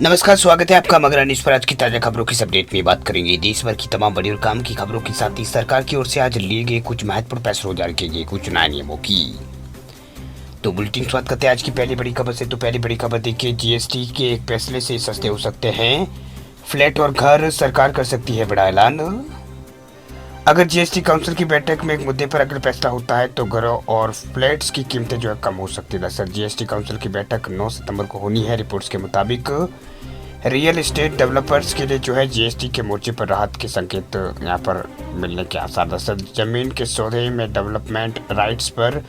नमस्कार, स्वागत है आपका मगरा न्यूज पर। आज की ताजा खबरों की अपडेट में बात करेंगे देश भर की तमाम बड़ी और काम की खबरों के साथ ही सरकार की ओर से आज लिए गए कुछ महत्वपूर्ण फैसलों जारी किए गए कुछ नए नियमों की। तो बुलेटिन शुरुआत करते हैं आज की पहली बड़ी खबर से। तो पहली बड़ी खबर देखिए, जीएसटी के एक फैसले से सस्ते हो सकते हैं फ्लैट और घर, सरकार कर सकती है बड़ा ऐलान। अगर जीएसटी काउंसिल की बैठक में एक मुद्दे पर अगर फैसला होता है तो घरों और फ्लैट्स की कीमतें जो है कम हो सकती है। दरअसल जीएसटी काउंसिल की बैठक 9 सितंबर को होनी है। रिपोर्ट्स के मुताबिक रियल एस्टेट डेवलपर्स के लिए जो है जीएसटी के मोर्चे पर राहत के संकेत यहाँ पर मिलने के आसार। दरअसल जमीन के सौदे में डेवलपमेंट राइट्स पर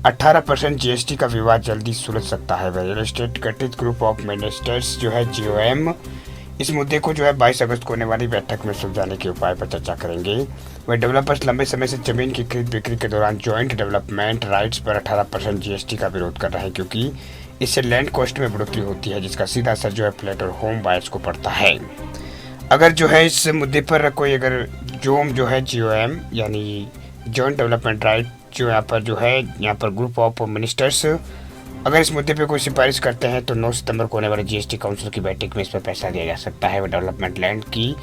18% जीएसटी का विवाद जल्दी सुलझ सकता है। रियल एस्टेट गठित ग्रुप ऑफ मिनिस्टर्स जो है जीओएम इस मुद्दे को जो है 22 अगस्त को होने वाली बैठक में सुलझाने के उपाय पर चर्चा करेंगे। वह डेवलपर्स लंबे समय से जमीन की खरीद बिक्री के दौरान जॉइंट डेवलपमेंट राइट्स पर 18% जीएसटी का विरोध कर रहे हैं, क्योंकि इससे लैंड कॉस्ट में बढ़ोतरी होती है, जिसका सीधा असर जो है फ्लैट और होम बायर्स को पड़ता है। अगर जो है इस मुद्दे पर कोई अगर जो है जीओएम यानी जॉइंट डेवलपमेंट राइट जो यहाँ पर ग्रुप ऑफ मिनिस्टर्स अगर इस मुद्दे पे कोई सिफारिश करते हैं तो 9 सितंबर को होने वाले जीएसटी काउंसिल की बैठक में इस पर फैसला लिया जा सकता है। वह डेवलपमेंट लैंड की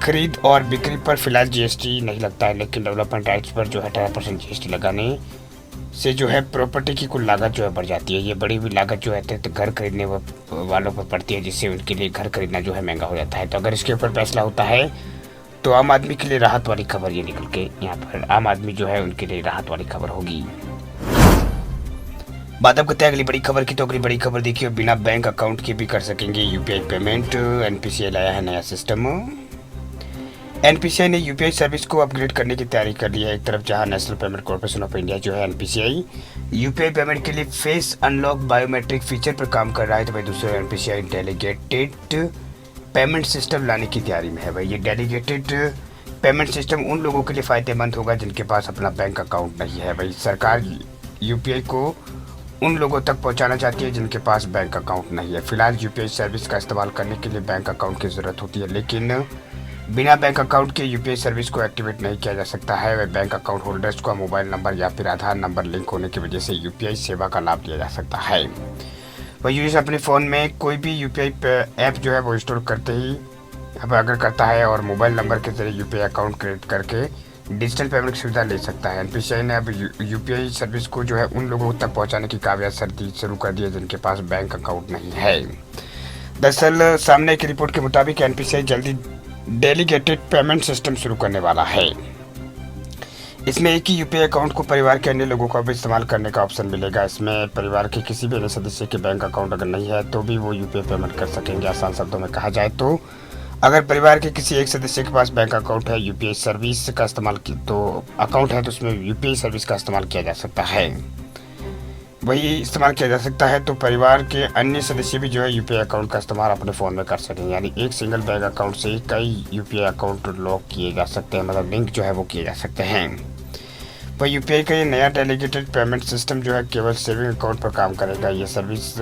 खरीद और बिक्री पर फिलहाल जीएसटी नहीं लगता है, लेकिन डेवलपमेंट राइट्स पर जो है 18% जीएसटी लगाने से जो है प्रॉपर्टी की कुल लागत जो है बढ़ जाती है। ये बढ़ी हुई लागत जो है तो घर खरीदने वालों पर पड़ती है, जिससे उनके लिए घर खरीदना जो है महंगा हो जाता है। तो अगर इसके ऊपर फैसला होता है तो आम आदमी के लिए राहत वाली खबर ये निकल के यहाँ पर आम आदमी जो है उनके लिए राहत वाली खबर होगी। बात अब करते हैं अगली बड़ी खबर की। तो अगली बड़ी खबर देखिए, बिना बैंक अकाउंट के भी कर सकेंगे यूपीआई पेमेंट। एनपीसीआई लाया है नया सिस्टम। एनपीसीआई ने यूपीआई सर्विस को अपग्रेड करने की तैयारी कर ली है। एक तरफ जहां national payment corporation of India जो है एनपीसीआई यूपीआई पेमेंट के लिए फेस अनलॉक बायोमेट्रिक फीचर पर काम कर रहा है, तो वही दूसरे एनपीसीआई डेलीगेटेड पेमेंट सिस्टम लाने की तैयारी में है। भाई ये डेलीगेटेड पेमेंट सिस्टम उन लोगों के लिए फायदेमंद होगा जिनके पास अपना बैंक अकाउंट नहीं है। भाई सरकार यूपीआई को उन लोगों तक पहुंचाना चाहती है जिनके पास बैंक अकाउंट नहीं है। फिलहाल यूपीआई सर्विस का इस्तेमाल करने के लिए बैंक अकाउंट की ज़रूरत होती है, लेकिन बिना बैंक अकाउंट के यूपीआई सर्विस को एक्टिवेट नहीं किया जा सकता है। वह बैंक अकाउंट होल्डर्स को मोबाइल नंबर या फिर आधार नंबर लिंक होने की वजह से यूपीआई सेवा का लाभ लिया जा सकता है। वह यूजर अपने फ़ोन में कोई भी यूपीआई ऐप जो है वो इंस्टॉल करते ही अगर करता है और मोबाइल नंबर के जरिए यूपीआई अकाउंट क्रिएट करके डिजिटल पेमेंट की सुविधा ले सकता है। एनपीसीआई ने अब यूपीआई सर्विस को जो है उन लोगों तक पहुंचाने की कामयाब सर्दी शुरू कर दी है जिनके पास बैंक अकाउंट नहीं है। दरअसल सामने की रिपोर्ट के मुताबिक एनपीसीआई जल्दी डेलीगेटेड पेमेंट सिस्टम शुरू करने वाला है। इसमें एक ही यूपीआई अकाउंट को परिवार के अन्य लोगों को भी इस्तेमाल करने का ऑप्शन मिलेगा। इसमें परिवार के किसी भी अन्य सदस्य के बैंक अकाउंट अगर नहीं है तो भी वो यूपीआई पेमेंट कर सकेंगे। आसान शब्दों में कहा जाए तो अगर परिवार के किसी एक सदस्य के पास बैंक अकाउंट है, यूपीआई सर्विस का इस्तेमाल तो अकाउंट है तो उसमें यूपीआई सर्विस का इस्तेमाल किया जा सकता है। वही इस्तेमाल किया जा सकता है तो परिवार के अन्य सदस्य भी जो है यूपीआई अकाउंट का इस्तेमाल अपने फ़ोन में कर सकेंगे। यानी एक सिंगल बैंक अकाउंट से कई यूपीआई अकाउंट लॉक किए जा सकते हैं, मतलब लिंक जो है वो किए जा सकते हैं। वही यूपीआई का ये नया डेलीगेटेड पेमेंट सिस्टम जो है केवल सेविंग अकाउंट पर काम करेगा। ये सर्विस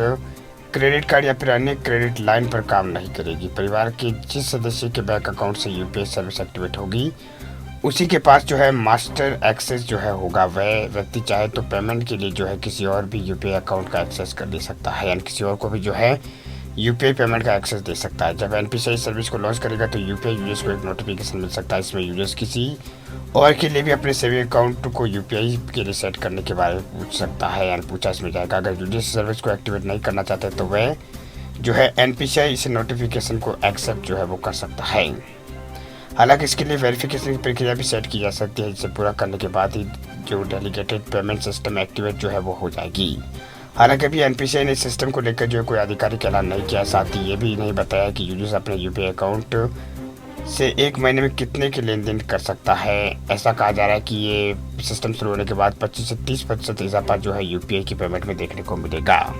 क्रेडिट कार्ड या फिर अन्य क्रेडिट लाइन पर काम नहीं करेगी। परिवार के जिस सदस्य के बैंक अकाउंट से यूपीआई सर्विस एक्टिवेट होगी उसी के पास जो है मास्टर एक्सेस जो है होगा। वह व्यक्ति चाहे तो पेमेंट के लिए जो है किसी और भी यूपीआई अकाउंट का एक्सेस कर ले सकता है, यानी किसी और को भी जो है यूपीआई पेमेंट का एक्सेस दे सकता है। जब एनपीसीआई सर्विस को लॉन्च करेगा तो यूपीआई यूजर्स को एक नोटिफिकेशन मिल सकता है। इसमें यूजर्स किसी और के लिए भी अपने सेविंग अकाउंट को यूपीआई के लिए सेट करने के बारे में पूछ सकता है, यानी पूछा इसमें जाएगा। अगर यूजर्स सर्विस को एक्टिवेट नहीं करना चाहते तो वह जो है एनपीसीआई इस नोटिफिकेशन को एक्सेप्ट जो है वो कर सकता है। हालांकि इसके लिए वेरिफिकेशन की प्रक्रिया भी सेट की जा सकती है, जिसे पूरा करने के बाद ही जो डेलीगेटेड पेमेंट सिस्टम एक्टिवेट जो है वो हो जाएगी। हालांकि अभी एनपीसीआई ने इस सिस्टम को लेकर जो है कोई आधिकारिक ऐलान नहीं किया। साथ ही ये भी नहीं बताया कि यूजर्स अपने यूपीआई अकाउंट से एक महीने में कितने के लेन देन कर सकता है। ऐसा कहा जा रहा है कि ये सिस्टम शुरू होने के बाद 25 से 30% इजाफा जो है यूपीआई की पेमेंट में देखने को मिलेगा।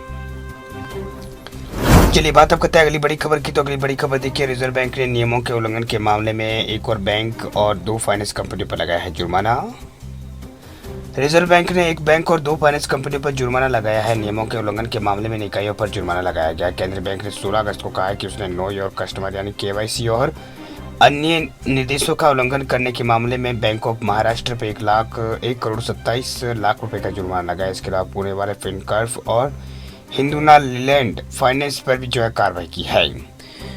चलिए बात अब करते हैं अगली बड़ी खबर की। तो अगली बड़ी खबर देखिए, रिजर्व बैंक ने नियमों के उल्लंघन के मामले में एक और बैंक और 2 फाइनेंस कंपनियों पर लगाया है जुर्माना। रिजर्व बैंक ने एक बैंक और 2 फाइनेंस कंपनियों पर जुर्माना लगाया है। नियमों के उल्लंघन के मामले में इकाइयों पर जुर्माना लगाया गया। केंद्रीय बैंक ने 16 अगस्त को कहा है कि उसने नो योर कस्टमर यानी केवाईसी और अन्य निर्देशों का उल्लंघन करने के मामले में बैंक ऑफ महाराष्ट्र पर 1,27,00,000 रुपए का जुर्माना लगाया। इसके अलावा पुणे वाले फिनकर्व और हिंदुना लैंड फाइनेंस पर भी जो है कार्रवाई की है।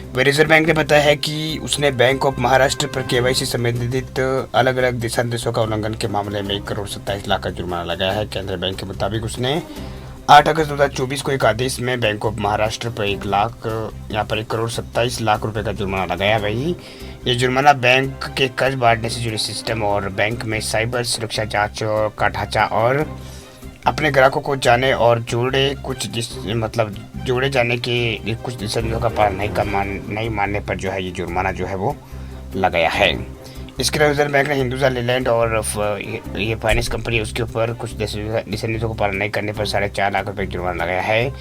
वह रिजर्व बैंक ने बताया है कि उसने बैंक ऑफ महाराष्ट्र पर केवाईसी संबंधित अलग अलग दिशा निर्देशों का उल्लंघन के मामले में 1,27,00,000 का जुर्माना लगाया है। केंद्रीय बैंक के मुताबिक उसने 8 अगस्त 2024 को एक आदेश में बैंक ऑफ महाराष्ट्र पर 1,27,00,000 रुपए का जुर्माना लगाया। वही ये जुर्माना बैंक के कर्ज बांटने से जुड़े सिस्टम और बैंक में साइबर सुरक्षा जांच का ढांचा और अपने ग्राहकों को जाने और जोड़े जाने के कुछ दिशा निर्देशों का पालन नहीं मानने पर जो है ये जुर्माना जो है वो लगाया है। इसके अलावा रिजर्व बैंक ने हिंदुजा लेलैंड और ये फाइनेंस कंपनी उसके ऊपर कुछ दिशा निर्देशों को पालन नहीं करने पर 4.5 लाख रुपए का जुर्माना लगाया है।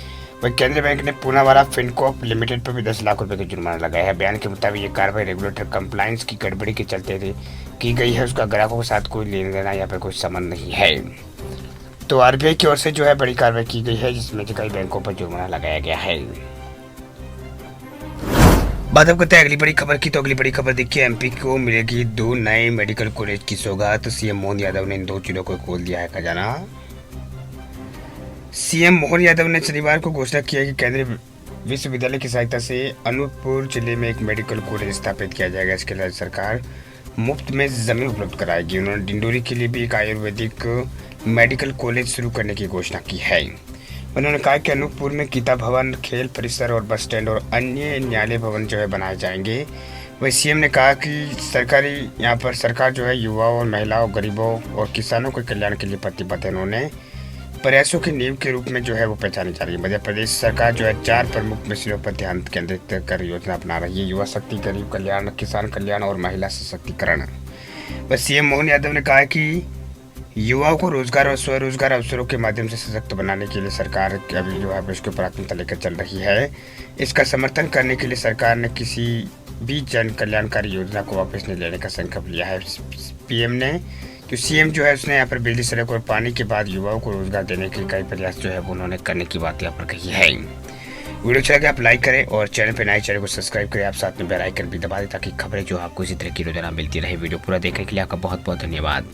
वही केंद्रीय बैंक ने पूनावाला फिनकॉर्प लिमिटेड पर भी 10 लाख रुपए का जुर्माना लगाया है। बयान के मुताबिक ये कार्रवाई रेगुलेटर कंप्लायंस की गड़बड़ी के चलते की गई है। उसका ग्राहकों के साथ कोई लेन देना या फिर कोई संबंध नहीं है। तो आरबीआई की ओर से जो है बड़ी कार्रवाई की गई है, जिसमें कई बैंकों पर जुर्माना लगाया गया है। बात अब करते हैं अगली बड़ी खबर की। तो अगली बड़ी खबर देखिए, एमपी को मिलेगी 2 नए मेडिकल कॉलेज की सौगात। सीएम मोहन यादव ने इन 2 जिलों को खोल दिया है खजाना। सीएम मोहन यादव ने शनिवार को घोषणा किया कि केंद्रीय विश्वविद्यालय की सहायता से अनूपपुर जिले में एक मेडिकल कॉलेज स्थापित किया जाएगा। इसके लिए सरकार मुफ्त में जमीन उपलब्ध कराएगी। उन्होंने डिंडोरी के लिए भी एक आयुर्वेदिक मेडिकल कॉलेज शुरू करने की घोषणा की है। उन्होंने कहा कि अनूपपुर में गीता भवन, खेल परिसर और बस स्टैंड और अन्य न्यायालय भवन जो है बनाए जाएंगे। वही सीएम ने कहा कि सरकार जो है युवाओं और महिलाओं, गरीबों और किसानों के कल्याण के लिए प्रतिबद्ध है। उन्होंने प्रयासों की नींव के रूप में जो है वो पहचानी जा रही है। मध्य प्रदेश सरकार जो है 4 प्रमुख मिशनों पर ध्यान केंद्रित कर योजना अपना रही है। युवा शक्ति, गरीब कल्याण, किसान कल्याण और महिला सशक्तिकरण। वह सीएम मोहन यादव ने कहा कि युवाओं को रोजगार और स्वरोजगार अवसरों के माध्यम से सशक्त बनाने के लिए सरकार अभी जो है इसको प्राथमिकता लेकर चल रही है। इसका समर्थन करने के लिए सरकार ने किसी भी जन कल्याणकारी योजना को वापस नहीं लेने का संकल्प लिया है। सीएम जो है उसने यहाँ पर बिजली, सड़क और पानी के बाद युवाओं को रोजगार देने के कई प्रयास जो है उन्होंने करने की बात यहाँ पर कही है। वीडियो अच्छा लगे आप लाइक करें और चैनल पर नए चैनल को सब्सक्राइब करें। आप साथ में बेल आइकन भी दबा दें ताकि खबरें जो आपको इसी तरह की रोजाना मिलती रहे। वीडियो पूरा देखने के लिए आपका बहुत बहुत धन्यवाद।